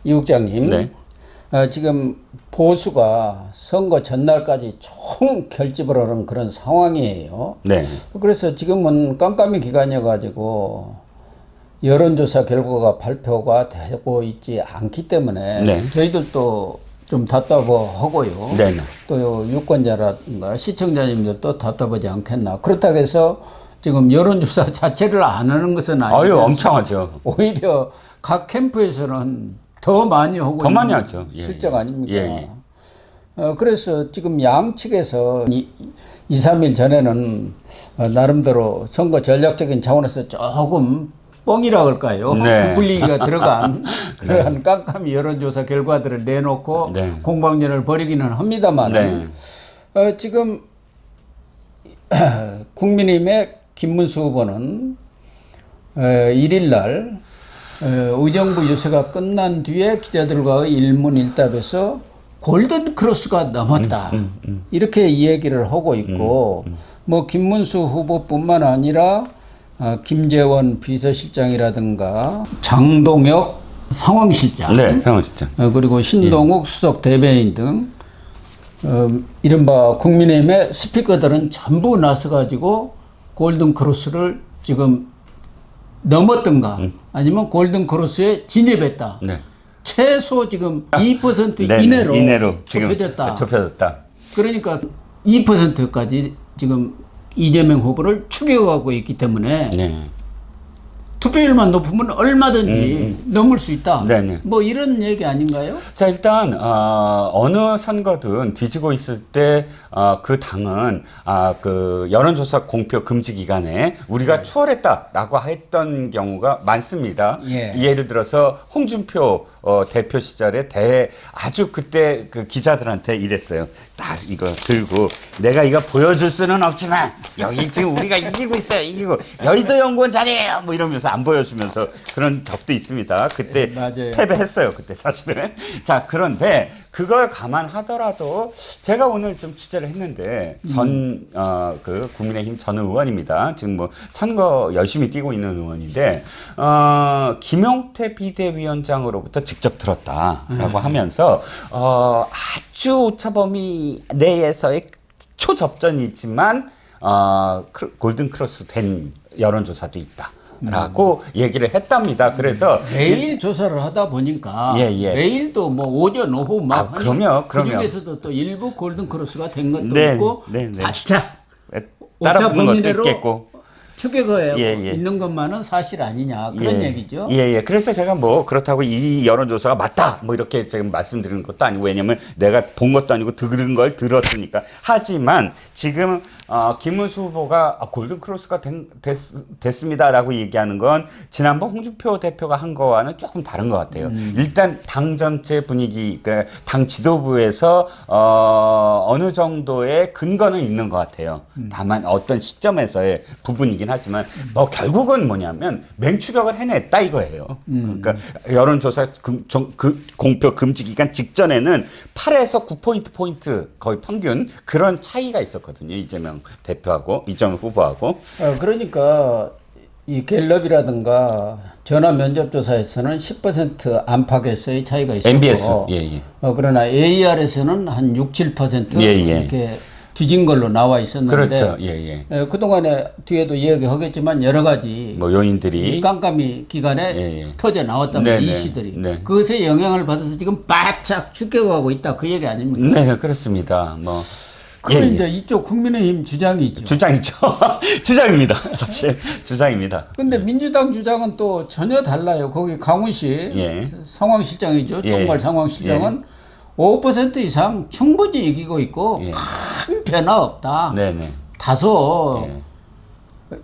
이 국장님, 네. 지금 보수가 선거 전날까지 총 결집을 하는 그런 상황이에요. 네. 그래서 지금은 깜깜이 기간이어가지고 여론조사 결과가 발표가 되고 있지 않기 때문에 네. 저희들도 좀 답답하고요. 네. 또 유권자라든가 시청자님들도 답답하지 않겠나. 그렇다고 해서 지금 여론조사 자체를 안 하는 것은 아니고 아유, 엄청 하죠. 오히려 각 캠프에서는 더 많이 하고 더 많이 있는 하죠. 예, 실정 예. 아닙니까? 예, 예. 그래서 지금 양측에서 2, 3일 전에는 나름대로 선거 전략적인 차원에서 조금 뻥이라 할까요? 네. 부풀리기가 들어간 그러한 깜깜이 여론조사 결과들을 내놓고 네. 공방전을 벌이기는 합니다만 지금 국민의힘의 김문수 후보는 1일 날 의정부 유세가 끝난 뒤에 기자들과의 일문일답에서 골든 크로스가 넘었다. 이렇게 이야기를 하고 있고 뭐 김문수 후보뿐만 아니라 김재원 비서실장이라든가 장동혁 상황실장, 네, 상황실장. 그리고 신동욱 수석 대변인 등 이른바 국민의힘의 스피커들은 전부 나서가지고 골든 크로스를 지금 넘었던가 아니면 골든 크로스에 진입했다. 네. 최소 지금 2% 네, 이내로 지금 좁혀졌다. 좁혀졌다. 그러니까 2%까지 지금 이재명 후보를 추격하고 있기 때문에 네. 투표율만 높으면 얼마든지 넘을 수 있다. 네네. 뭐 이런 얘기 아닌가요? 자, 일단 어느 선거든 뒤지고 있을 때 그 당은 그 여론조사 공표 금지 기간에 우리가 추월했다라고 했던 경우가 많습니다. 예. 예를 들어서 홍준표 대표 시절에 아주 그때 그 기자들한테 이랬어요. 딱 이거 들고 내가 이거 보여줄 수는 없지만 여기 지금 우리가 이기고 있어요. 이기고 여의도 연구원 잘해요. 뭐 이러면서 안 보여주면서 그런 적도 있습니다. 그때 맞아요. 패배했어요. 그때 사실은. 자, 그런데 그걸 감안하더라도 제가 오늘 좀 취재를 했는데 그 국민의힘 전 의원입니다. 지금 뭐 선거 열심히 뛰고 있는 의원인데 김용태 비대위원장으로부터 직접 들었다라고 하면서 아주 오차범위 내에서의 초접전이지만 골든 크로스 된 여론조사도 있다. 라고 얘기를 했답니다. 그래서 매일 조사를 하다 보니까 매일도 뭐 오전 오후 막 그럼요. 그 중에서도 또 일부 골든 크로스가 된 것도 네, 있고 네, 네. 바짝 따라 오차 붙는 것도 범위내로 있겠고. 추격하고 있는 것만은 사실 아니냐 그런 얘기죠. 예. 그래서 제가 뭐 그렇다고 이 여론조사가 맞다 뭐 이렇게 지금 말씀드리는 것도 아니고 왜냐면 내가 본 것도 아니고 들은 걸 들었으니까. 하지만 지금 김문수 후보가 골든 크로스가 됐습니다라고 얘기하는 건 지난번 홍준표 대표가 한 거와는 조금 다른 것 같아요. 일단 당 전체 분위기, 그러니까 당 지도부에서 어느 정도의 근거는 있는 것 같아요. 다만 어떤 시점에서의 부분이긴 하지만 뭐 결국은 뭐냐면 맹추격을 해냈다 이거예요. 그러니까 여론조사 공표 금지 기간 직전에는 8에서 9포인트 거의 평균 그런 차이가 있었거든요. 이재명 대표하고 이재명 후보하고. 그러니까 이 갤럽이라든가 전화 면접조사에서는 10% 안팎에서의 차이가 있었고 MBS 그러나 AR에서는 한 6, 7% 이렇게 뒤진 걸로 나와 있었는데 그렇죠. 그동안에 뒤에도 이야기하겠지만 여러 가지 뭐 요인들이 이 깜깜이 기간에 터져 나왔단 말이에요. 이슈들이. 그것에 영향을 받아서 지금 바짝 추격하고 있다 그 얘기 아닙니까? 네, 그렇습니다. 뭐 그건 이제 이쪽 국민의힘 주장이죠. 주장이죠. 주장입니다. 사실 주장입니다. 근데 민주당 주장은 또 전혀 달라요. 거기 강훈식 상황실장이죠. 총괄 상황실장은 5% 이상 충분히 이기고 있고 큰 변화 없다. 다소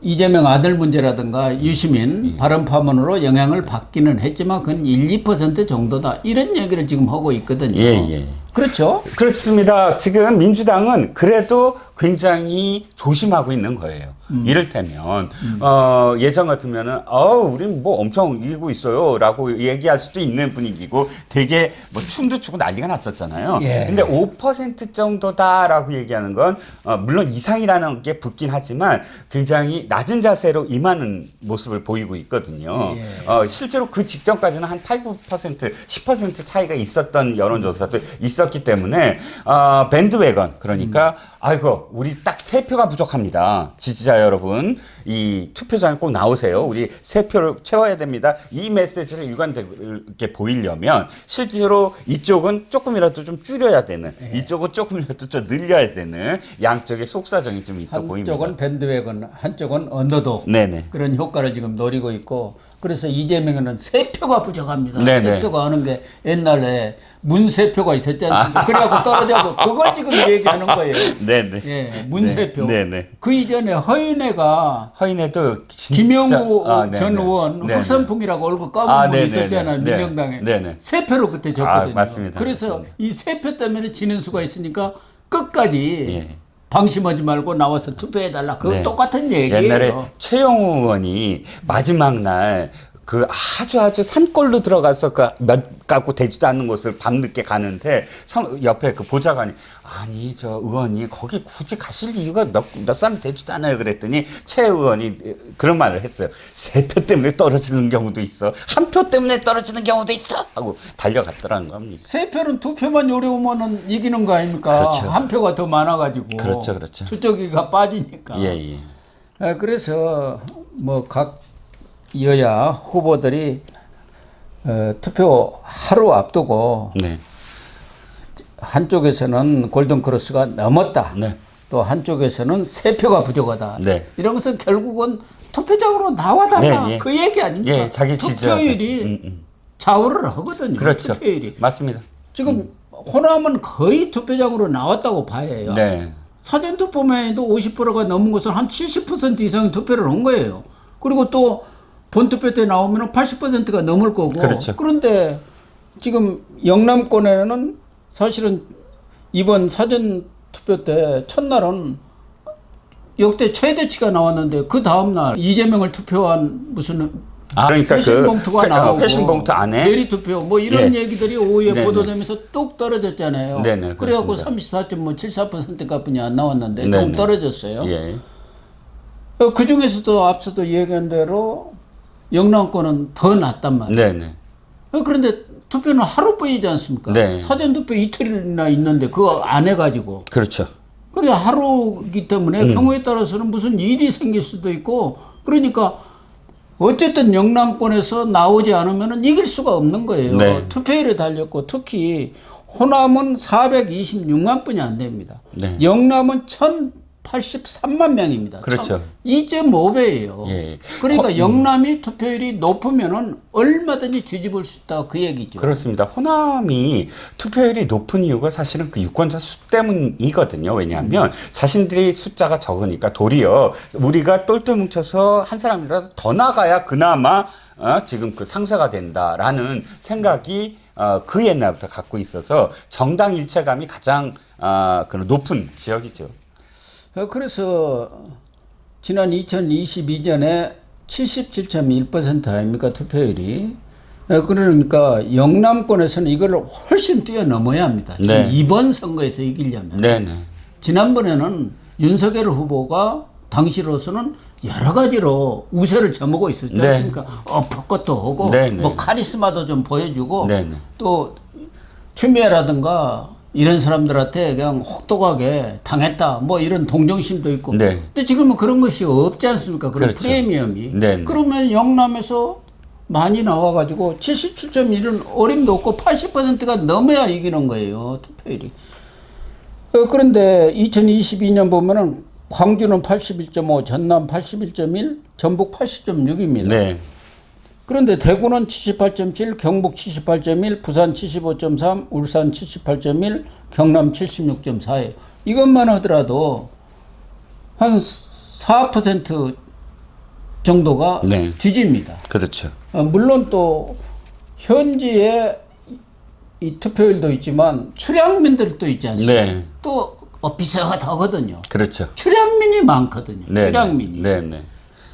이재명 아들 문제라든가 유시민 발언 파문으로 영향을 받기는 했지만 그건 1, 2% 정도다. 이런 얘기를 지금 하고 있거든요. 그렇죠. 그렇습니다. 지금 민주당은 그래도 굉장히 조심하고 있는 거예요. 이를테면 예전 같으면은 우린 뭐 엄청 이기고 있어요라고 얘기할 수도 있는 분위기고 되게 뭐 춤도 추고 난리가 났었잖아요. 예. 근데 5% 정도다라고 얘기하는 건 물론 이상이라는 게 붙긴 하지만 굉장히 낮은 자세로 임하는 모습을 보이고 있거든요. 예. 실제로 그 직전까지는 한 8, 9%, 10% 차이가 있었던 여론조사도 있었기 때문에 밴드웨건 그러니까 아이고 우리 딱 3표가 부족합니다. 지지자 여러분 이 투표장에 꼭 나오세요. 우리 3표를 채워야 됩니다. 이 메시지를 일관되게 보이려면 실제로 이쪽은 조금이라도 좀 줄여야 되는 이쪽은 조금이라도 좀 늘려야 되는 양쪽의 속사정이 좀 있어 보입니다. 한쪽은 밴드웨건, 한쪽은 언더독. 네네. 그런 효과를 지금 노리고 있고 그래서 이재명에는 3표가 부족합니다. 네네. 3표가 하는 게 옛날에 문세표가 있었지 않습니까? 그래갖고 떨어져고 그걸 지금 얘기하는 거예요. 네네. 예, 문세표. 네네. 그 이전에 허인에도 김영구 네네. 전 의원 네네. 흑선풍이라고 얼굴 까만 분이 네네네. 있었잖아요. 네. 민정당에. 네네. 3표로 그때 졌거든요. 맞습니다. 그래서 맞습니다. 이 3표 때문에 지는 수가 있으니까 끝까지 예. 방심하지 말고 나와서 투표해달라. 그거 네. 똑같은 얘기예요. 옛날에 최영우 의원이 마지막 날 그 아주 산골로 들어가서 몇 갖고 되지도 않는 곳을 밤늦게 가는데 옆에 그 보좌관이 아니 저 의원이 거기 굳이 가실 이유가 몇 사람 되지도 않아요 그랬더니 최 의원이 그런 말을 했어요. 3표 때문에 떨어지는 경우도 있어. 1표 때문에 떨어지는 경우도 있어 하고 달려갔더라는 겁니다. 3표는 2표만 요래오면은 이기는 거 아닙니까? 그렇죠. 1표가 더 많아가지고. 그렇죠. 주저기가 빠지니까. 예. 그래서 뭐 각 여야 후보들이 투표 하루 앞두고 네. 한쪽에서는 골든크로스가 넘었다. 네. 또 한쪽에서는 3표가 부족하다. 네. 이런 것은 결국은 투표장으로 나와달라. 예. 그 얘기 아닙니까? 예, 자기 투표율이 좌우를 하거든요. 그렇죠. 투표율이. 맞습니다. 지금 호남은 거의 투표장으로 나왔다고 봐야 해요. 네. 사전투표만 해도 50%가 넘은 것은 한 70% 이상 투표를 한 거예요. 그리고 또 본투표 때 나오면 80%가 넘을 거고. 그렇죠. 그런데 지금 영남권에는 사실은 이번 사전투표 때 첫날은 역대 최대치가 나왔는데 그 다음날 이재명을 투표한 무슨 그러니까 회신 봉투가 나오고 회신 봉투 안에 대리 투표 뭐 이런 얘기들이 오후에 네네. 보도되면서 뚝 떨어졌잖아요. 네네, 그래갖고 그렇습니다. 34.74%가 뿐이 안 나왔는데 네네. 뚝 떨어졌어요. 예. 그 중에서도 앞서도 얘기한 대로 영남권은 더 낫단 말이에요. 네네. 그런데 투표는 하루뿐이지 않습니까? 네. 사전투표 이틀이나 있는데 그거 안 해가지고. 그렇죠. 그래 하루기 때문에 경우에 따라서는 무슨 일이 생길 수도 있고 그러니까 어쨌든 영남권에서 나오지 않으면 이길 수가 없는 거예요. 네. 투표율에 달렸고 특히 호남은 426만 분이 안 됩니다. 네. 영남은 1083만 명입니다. 그렇죠. 2.5배예요. 예. 그러니까 영남이 투표율이 높으면은 얼마든지 뒤집을 수 있다 그 얘기죠. 그렇습니다. 호남이 투표율이 높은 이유가 사실은 그 유권자 수 때문이거든요. 왜냐하면 자신들이 숫자가 적으니까 도리어 우리가 똘똘 뭉쳐서 한 사람이라도 더 나가야 그나마 지금 그 상쇄가 된다라는 생각이 그 옛날부터 갖고 있어서 정당 일체감이 가장 그 높은 지역이죠. 그래서 지난 2022년에 77.1% 아닙니까 투표율이. 그러니까 영남권에서는 이걸 훨씬 뛰어넘어야 합니다. 지금 네. 이번 선거에서 이기려면. 네네. 지난번에는 윤석열 후보가 당시로서는 여러 가지로 우세를 점하고 있었지 네. 않습니까? 엎을 것도 하고 네네. 뭐 카리스마도 좀 보여주고 네네. 또 추미애라든가 이런 사람들한테 그냥 혹독하게 당했다 뭐 이런 동정심도 있고. 네. 근데 지금은 그런 것이 없지 않습니까? 그런 그렇죠. 프리미엄이. 네네. 그러면 영남에서 많이 나와가지고 77.1은 어림도 없고 80%가 넘어야 이기는 거예요. 투표율이. 그런데 2022년 보면은 광주는 81.5, 전남 81.1, 전북 80.6입니다. 네. 그런데 대구는 78.7, 경북 78.1, 부산 75.3, 울산 78.1, 경남 76.4예요. 이것만 하더라도 한 4% 정도가 네. 뒤집니다. 그렇죠. 물론 또 현지에 이 투표율도 있지만 출향민들도 있지 않습니까? 네. 또 비슷하거든요. 그렇죠. 출향민이 많거든요. 네, 출향민이. 네, 네.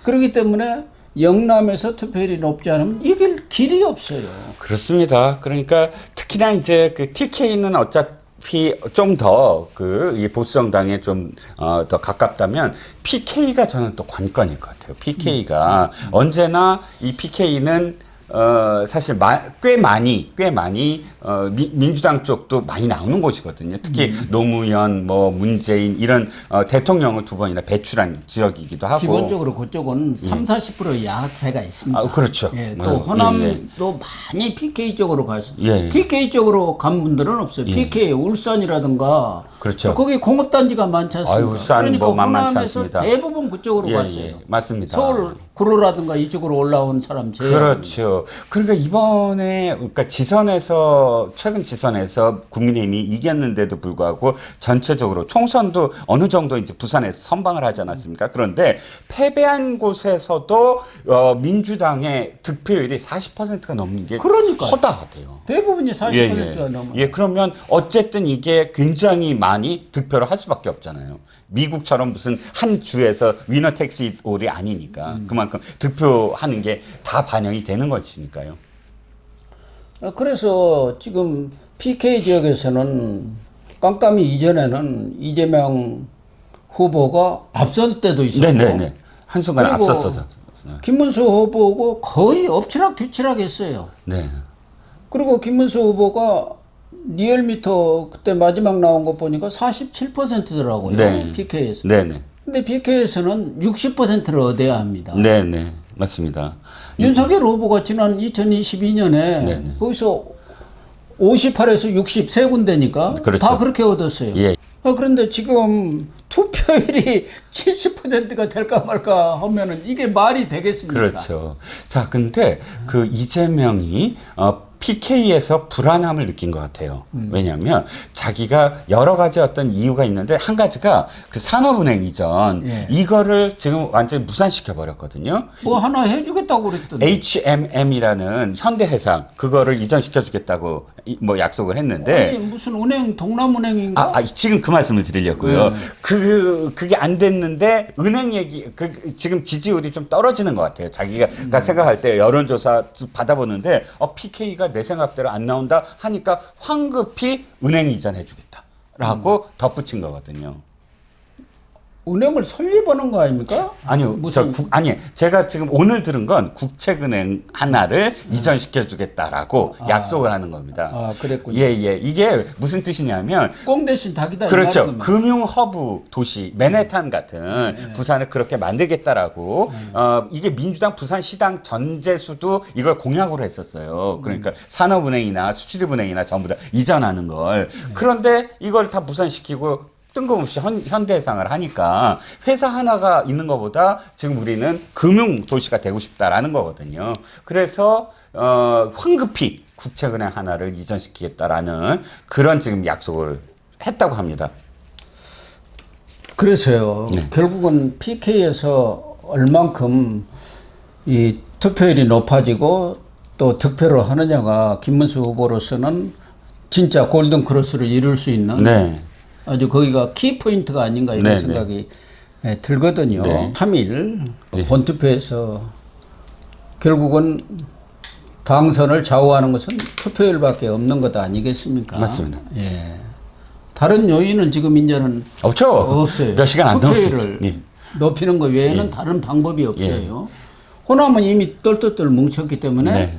그렇기 때문에 영남에서 투표율이 높지 않으면 이길 길이 없어요. 그렇습니다. 그러니까 특히나 이제 그 TK는 어차피 좀 더 이 보수 정당에 좀 더 가깝다면 PK가 저는 또 관건일 것 같아요. PK가 언제나 이 PK는 사실 꽤 많이 민주당 쪽도 많이 나오는 곳이거든요. 특히 노무현, 뭐 문재인 이런 대통령을 2번이나 배출한 지역이기도 하고. 기본적으로 그쪽은 30-40% 야세가 있습니다. 아, 그렇죠. 예, 또 호남도 많이 PK 쪽으로 가서 TK 쪽으로 간 분들은 없어요. PK 울산이라든가 그렇죠. 거기 공업단지가 많지 않습니까? 울산 그러니까 뭐 만만치 호남에서 않습니다. 대부분 그쪽으로 갔어요. 맞습니다. 서울 구로라든가 이쪽으로 올라온 사람 제외. 그렇죠. 그러니까 이번에 최근 지선에서 국민의힘이 이겼는데도 불구하고 전체적으로 총선도 어느 정도 이제 부산에서 선방을 하지 않았습니까? 그런데 패배한 곳에서도 민주당의 득표율이 40%가 넘는 게 그러니까요. 허다하대요. 대부분이 40%가 넘어요. 예, 그러면 어쨌든 이게 굉장히 많이 득표를 할 수밖에 없잖아요. 미국처럼 무슨 한 주에서 위너 택시 올이 아니니까 그만큼 득표하는 게 다 반영이 되는 것이니까요. 그래서 지금 PK 지역에서는 깜깜이 이전에는 이재명 후보가 앞설 때도 있었고 네네네. 한순간 그리고 앞섰어서. 김문수 후보고 거의 엎치락뒤치락 했어요. 네. 그리고 김문수 후보가 리얼미터 그때 마지막 나온 거 보니까 47%더라고요. 네. PK에서. 네네. 근데 PK에서는 60%를 얻어야 합니다. 네네. 맞습니다. 윤석열 후보가 지난 2022년에 네네. 거기서 58에서 60 세 군데니까 그렇죠. 다 그렇게 얻었어요. 예. 그런데 지금 투표율이 70%가 될까 말까 하면은 이게 말이 되겠습니까? 그렇죠. 자, 근데 그 이재명이 PK에서 불안함을 느낀 것 같아요. 왜냐하면 자기가 여러 가지 어떤 이유가 있는데 한 가지가 그 산업은행 이전 이거를 지금 완전히 무산시켜 버렸거든요. 뭐 하나 해주겠다고 그랬던데. HMM이라는 현대해상 그거를 이전시켜 주겠다고 뭐 약속을 했는데 아니, 무슨 은행 동남은행인가? 지금 그 말씀을 드리려고요. 그게 안 됐는데 은행 얘기 지금 지지율이 좀 떨어지는 것 같아요. 자기가 생각할 때 여론조사 받아보는데 PK가 내 생각대로 안 나온다 하니까 황급히 은행 이전해 주겠다라고 덧붙인 거거든요. 은행을 설립하는 거 아닙니까? 아니요, 무슨 제가 지금 오늘 들은 건 국책은행 하나를 이전시켜 주겠다라고 약속을 하는 겁니다. 그랬군요. 예, 이게 무슨 뜻이냐면 꽁 대신 닭이다. 그렇죠. 금융 허브 도시 맨해튼 같은 부산을 그렇게 만들겠다라고 이게 민주당 부산시당 전재수도 이걸 공약으로 했었어요. 그러니까 산업은행이나 수출입은행이나 전부 다 이전하는 걸. 그런데 이걸 다 무산시키고 뜬금없이 현대해상을 하니까 회사 하나가 있는 것보다 지금 우리는 금융 도시가 되고 싶다라는 거거든요. 그래서 황급히 국책은행 하나를 이전시키겠다라는 그런 지금 약속을 했다고 합니다. 그래서요. 결국은 PK에서 얼만큼 이 투표율이 높아지고 또 득표를 하느냐가 김문수 후보로서는 진짜 골든 크로스를 이룰 수 있는 아주 거기가 키포인트가 아닌가 이런 생각이 들거든요. 3일 본투표에서 결국은 당선을 좌우하는 것은 투표율밖에 없는 것 아니겠습니까? 맞습니다. 예. 다른 요인은 지금 이제는 없어요. 몇 시간 안 투표율을 높이는 것 외에는 다른 방법이 없어요. 호남은 이미 똘똘똘 뭉쳤기 때문에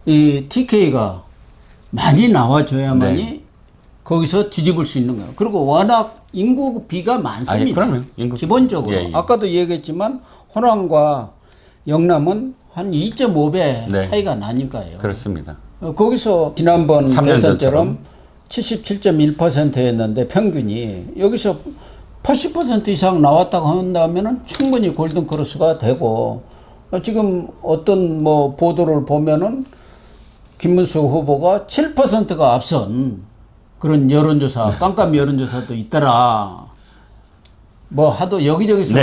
이 TK가 많이 나와줘야만이 거기서 뒤집을 수 있는 거예요. 그리고 워낙 인구비가 많습니다. 그럼요. 기본적으로. 아까도 얘기했지만 호남과 영남은 한 2.5배 차이가 나니까요. 그렇습니다. 거기서 지난번 대선처럼 77.1%였는데 평균이 여기서 80% 이상 나왔다고 한다면 충분히 골든크로스가 되고 지금 어떤 뭐 보도를 보면은 김문수 후보가 7%가 앞선 그런 여론조사, 깜깜이 여론조사도 있더라. 뭐 하도 여기저기서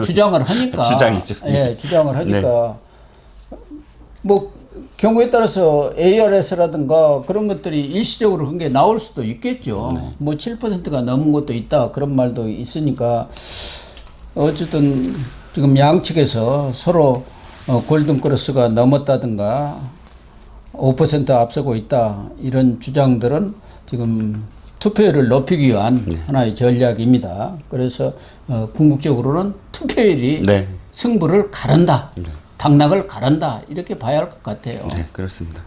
주장을 하니까. 주장이죠. 예, 주장을 하니까. 뭐 경우에 따라서 ARS라든가 그런 것들이 일시적으로 그런 게 나올 수도 있겠죠. 뭐 7%가 넘은 것도 있다 그런 말도 있으니까 어쨌든 지금 양측에서 서로 골든크로스가 넘었다든가 5% 앞서고 있다 이런 주장들은 지금 투표율을 높이기 위한 하나의 전략입니다. 그래서 궁극적으로는 투표율이 승부를 가른다. 당락을 가른다 이렇게 봐야 할 것 같아요. 네, 그렇습니다.